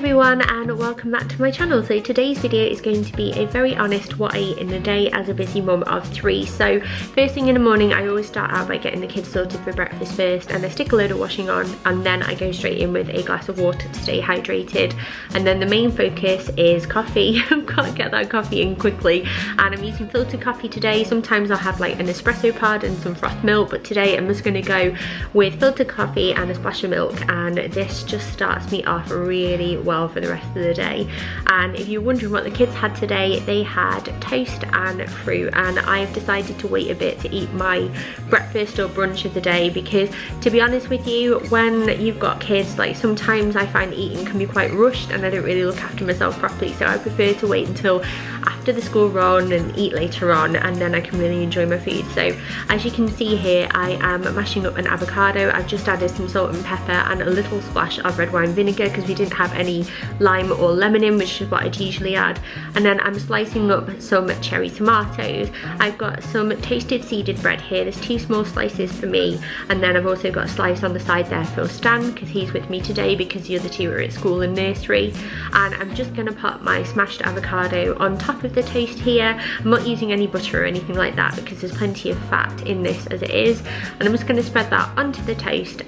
everyone and welcome back to my channel. So today's video is going to be a very honest what I eat in a day as a busy mum of 3. So first thing in the morning I always start out by getting the kids sorted for breakfast first, and I stick a load of washing on, and then I go straight in with a glass of water to stay hydrated. And then the main focus is coffee. I've got to get that coffee in quickly, and I'm using filtered coffee today. Sometimes I'll have like an espresso pod and some froth milk, but today I'm just going to go with filtered coffee and a splash of milk, and this just starts me off really well for the rest of the day. And if you're wondering what the kids had today, they had toast and fruit, and I've decided to wait a bit to eat my breakfast or brunch of the day, because to be honest with you, when you've got kids, like sometimes I find eating can be quite rushed and I don't really look after myself properly, so I prefer to wait until after the school run and eat later on, and then I can really enjoy my food. So as you can see here, I am mashing up an avocado. I've just added some salt and pepper and a little splash of red wine vinegar because we didn't have any lime or lemon in, which is what I'd usually add. And then I'm slicing up some cherry tomatoes. I've got some toasted seeded bread here. There's 2 small slices for me, and then I've also got a slice on the side there for Stan because he's with me today because the other 2 are at school and nursery. And I'm just going to put my smashed avocado on top of the toast here. I'm not using any butter or anything like that because there's plenty of fat in this as it is, and I'm just going to spread that onto the toast.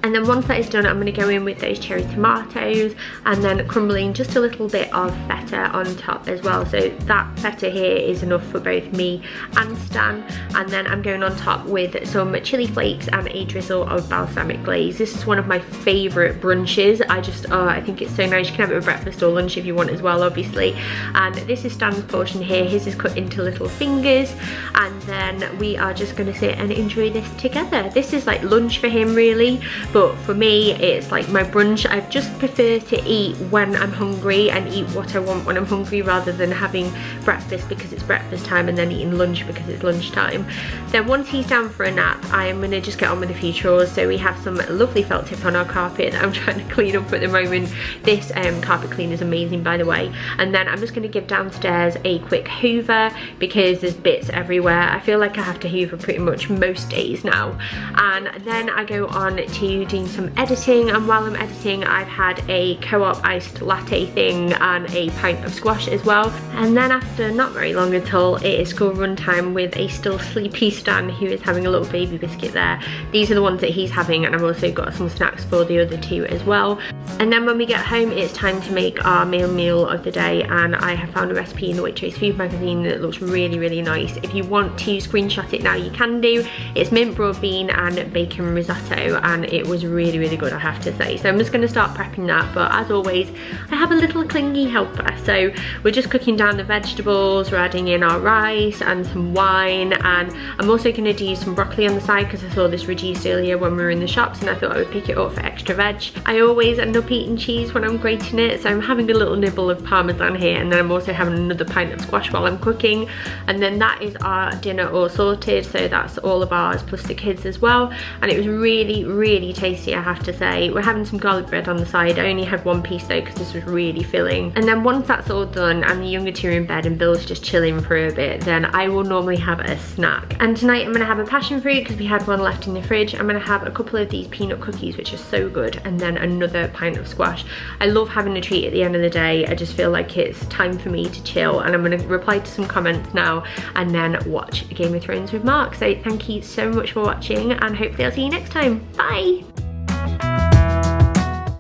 And then once that is done, I'm going to go in with those cherry tomatoes and then crumbling just a little bit of feta on top as well. So that feta here is enough for both me and Stan. And then I'm going on top with some chili flakes and a drizzle of balsamic glaze. This is one of my favourite brunches. I think it's so nice. You can have it for breakfast or lunch if you want as well, obviously. And this is Stan's portion here. His is cut into little fingers. And then we are just going to sit and enjoy this together. This is like lunch for him really. But for me, it's like my brunch. I just prefer to eat when I'm hungry and eat what I want when I'm hungry, rather than having breakfast because it's breakfast time and then eating lunch because it's lunchtime. Then once he's down for a nap, I'm going to just get on with a few chores. So we have some lovely felt tip on our carpet that I'm trying to clean up at the moment. This carpet cleaner is amazing, by the way. And then I'm just going to give downstairs a quick hoover because there's bits everywhere. I feel like I have to hoover pretty much most days now. And then I go on to doing some editing, and while I'm editing I've had a co-op iced latte thing and a pint of squash as well. And then after not very long until it is school run time with a still sleepy Stan who is having a little baby biscuit there. These are the ones that he's having, and I've also got some snacks for the other 2 as well. And then when we get home, it's time to make our meal of the day, and I have found a recipe in the Waitrose food magazine that looks really nice. If you want to screenshot it now, you can do. It's mint broad bean and bacon risotto, and it was really good, I have to say. So I'm just going to start prepping that, but as always I have a little clingy helper. So we're just cooking down the vegetables, we're adding in our rice and some wine, and I'm also going to do some broccoli on the side because I saw this reduced earlier when we were in the shops and I thought I would pick it up for extra veg. I always end up eating cheese when I'm grating it, so I'm having a little nibble of parmesan here, and then I'm also having another pint of squash while I'm cooking. And then that is our dinner all sorted, so that's all of ours plus the kids as well, and it was really tasty, I have to say. We're having some garlic bread on the side. I only had 1 piece though because this was really filling. And then once that's all done and the younger 2 are in bed and Bill's just chilling for a bit, then I will normally have a snack. And tonight I'm going to have a passion fruit because we had one left in the fridge. I'm going to have a couple of these peanut cookies which are so good, and then another pint of squash. I love having a treat at the end of the day. I just feel like it's time for me to chill, and I'm going to reply to some comments now and then watch Game of Thrones with Mark. So thank you so much for watching, and hopefully I'll see you next time. Bye!